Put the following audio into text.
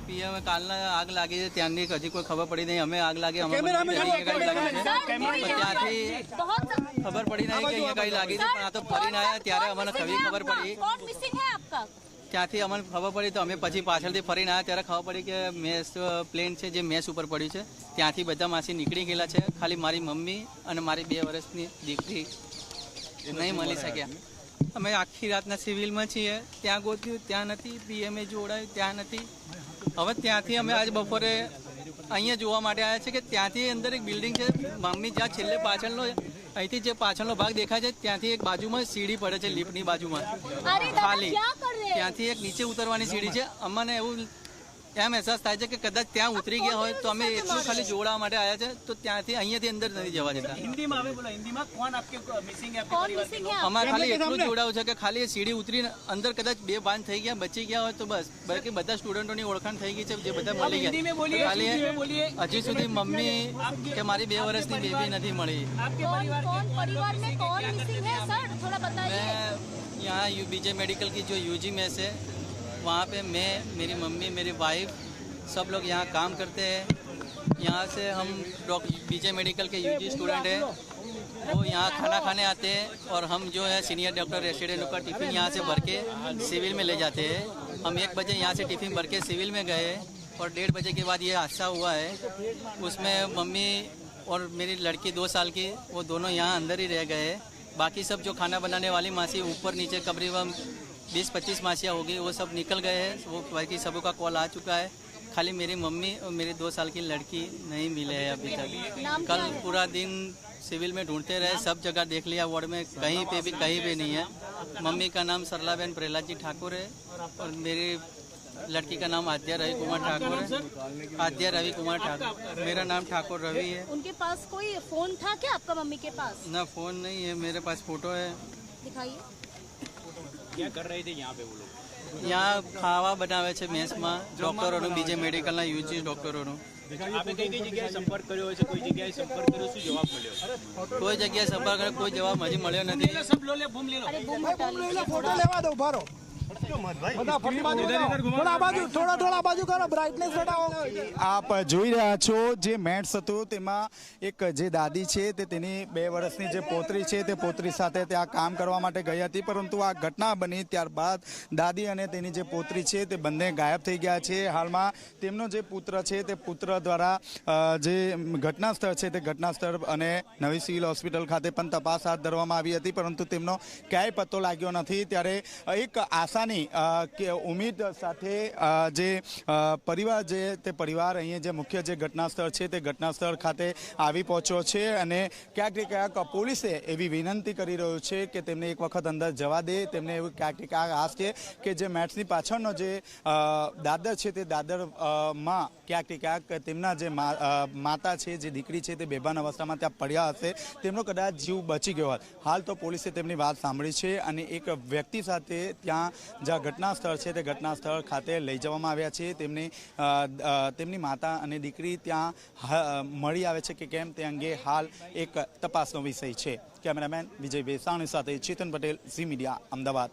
PM કાલના આગ લાગી છે ત્યાંની હજી કોઈ ખબર પડી નહીં. અમે આગ લાગી ત્યાંથી ખબર પડી નહીં કે અહીંયા કઈ લાગી છે, પણ આ તો ફરીને આવ્યા ત્યારે અમને ખબર પડી. ત્યાંથી અમને ખબર પડી તો અમે પછી પાછળથી ફરીને આવ્યા ત્યારે ખબર પડી કે મેસ પ્લેન છે જે મેસ ઉપર પડ્યું છે ત્યાંથી બધા માસી નીકળી ગયેલા છે. ખાલી મારી મમ્મી અને મારી 2 વર્ષની દીકરી નહીં મળી શક્યા. અમે આખી રાતના સિવિલમાં છીએ, ત્યાં ગોત્યું ત્યાં નથી, પીએમએ જોડાયું ત્યાં નથી. હવે ત્યાંથી અમે આજ બપોરે અહીંયા જોવા માટે આવ્યા છે કે ત્યાંથી અંદર એક બિલ્ડિંગ છે, મમ્મી જ્યાં છેલ્લે પાછળનો અહીંથી જે પાછળનો ભાગ દેખાય છે ત્યાંથી એક બાજુમાં સીડી પડે છે, લિફ્ટની બાજુમાં ખાલી ત્યાંથી એક નીચે ઉતરવાની સીડી છે. અમને એવું એમ અહેસાસ થાય છે કે કદાચ ત્યાં ઉતરી ગયા હોય તો અમે એટલું ખાલી જોડાવા માટે આવ્યા છે, તો ત્યાંથી અહીંયાથી અંદર નથી જવા દેતા. અમારે ખાલી એટલું જ જોડાવું છે કે ખાલી સીડી ઉતરીને અંદર કદાચ 2 બાંધ થઈ ગયા બચી ગયા હોય તો બસ, બાકી બધા સ્ટુડન્ટોની ઓળખાણ થઈ ગઈ છે જે બધા મળી ગયા. ખાલી હજી સુધી મમ્મી કે મારી 2 વર્ષની બેબી નથી મળી. यहाँ बीजे मेडिकल की जो यूजी मेस है वहाँ पे मैं, मेरी मम्मी, मेरी वाइफ सब लोग यहाँ काम करते हैं. यहाँ से हम बीजे मेडिकल के यूजी स्टूडेंट हैं, वो यहाँ खाना खाने आते हैं और हम जो है सीनियर डॉक्टर रेसिडेंट का टिफ़िन यहाँ से भर के सिविल में ले जाते हैं. हम 1 बजे यहाँ से टिफ़िन भर के सिविल में गए और 1:30 बजे के बाद ये हादसा हुआ है. उसमें मम्मी और मेरी लड़की 2 साल की वो दोनों यहाँ अंदर ही रह गए. बाकी सब जो खाना बनाने वाली मासी ऊपर नीचे करीबन 20-25 मासियाँ होगी वो सब निकल गए हैं. वो बाकी सबों का कॉल आ चुका है. खाली मेरी मम्मी और मेरी 2 साल की लड़की नहीं मिले हैं अभी तक. कल पूरा दिन सिविल में ढूंढते रहे, सब जगह देख लिया वार्ड में, कहीं पे नहीं है. मम्मी का नाम सरलाबेन प्रहलाद जी ठाकुर है और मेरी लड़की का नाम आद्या रवि कुमार ठाकुर है. आद्या रवि कुमार ठाकुर, मेरा नाम ठाकुर रवि है. उनके पास कोई फोन था क्या आपका मम्मी के पास? ना फोन नहीं है, मेरे पास फोटो है. दिखाइए. क्या कर रहे थे यहाँ पे वो लोग? यहाँ खावा बनावे છે મેસમાં ડોક્ટરોનું, બીજે મેડિકલના યુજી ડોક્ટરોનું. આપે કઈ જગ્યાએ સંપર્ક કર્યો છે? કોઈ જગ્યાએ સંપર્ક કર્યો, શું જવાબ મળ્યો? કોઈ જગ્યાએ સંપર્ક કર્યો, કોઈ જવાબ હજી મળ્યો નથી. अरे बूम हटा लीजिए. फोटो लेवा दो भारो थोड़ा बाजू करो, ब्राइटनेस घटाओ. આપ જોઈ રહ્યા છો જે મેટ્સ હતું તેમાં એક જે દાદી છે તે તેની 2 વર્ષની જે પોતરી છે તે પોતરી સાથે ત્યાં કામ કરવા માટે ગઈ હતી, પરંતુ આ ઘટના બની ત્યારબાદ દાદી અને તેની જે પોતરી છે તે બંને ગાયબ થઈ ગયા છે. હાલમાં તેમનો જે પુત્ર છે તે પુત્ર દ્વારા જે ઘટના સ્થળ છે તે ઘટના સ્થળ અને નવી સિવિલ હોસ્પિટલ ખાતે પણ તપાસ હાથ ધરવામાં આવી હતી, પરંતુ તેમનો ક્યાંય પત્તો લાગ્યો નથી. ત્યારે એક આશાની કે ઉમ્મીદ સાથે જે પરિવાર છે તે પરિવાર અહીંયા જે મુખ્ય જે ઘટના સ્થળ છે તે ઘટના સ્થળ ખાતે આવી પહોંચ્યો છે અને ક્યાંક ને ક્યાંક પોલીસે એવી વિનંતી કરી રહ્યો છે કે તેમને એક વખત અંદર જવા દે. તેમને એવું ક્યાંક ને ક્યાંક આશ છે કે જે મેટ્સની પાછળનો જે દાદર છે તે દાદરમાં ક્યાંક ને ક્યાંક તેમના જે માતા છે, જે દીકરી છે તે બેભાન અવસ્થામાં ત્યાં પડ્યા હશે, તેમનો કદાચ જીવ બચી ગયો હોત. હાલ તો પોલીસે તેમની વાત સાંભળી છે અને એક વ્યક્તિ સાથે ત્યાં જ્યાં ઘટના સ્થળ છે તે ઘટના સ્થળ ખાતે લઈ જવામાં આવ્યા છે. તેમની માતા અને દીકરી ત્યાં મળી આવે છે કે કેમ તે અંગે હાલ એક તપાસનો વિષય છે. કેમેરામેન વિજય વેસાણી સાથે ચેતન પટેલ, ઝી મીડિયા, અમદાવાદ.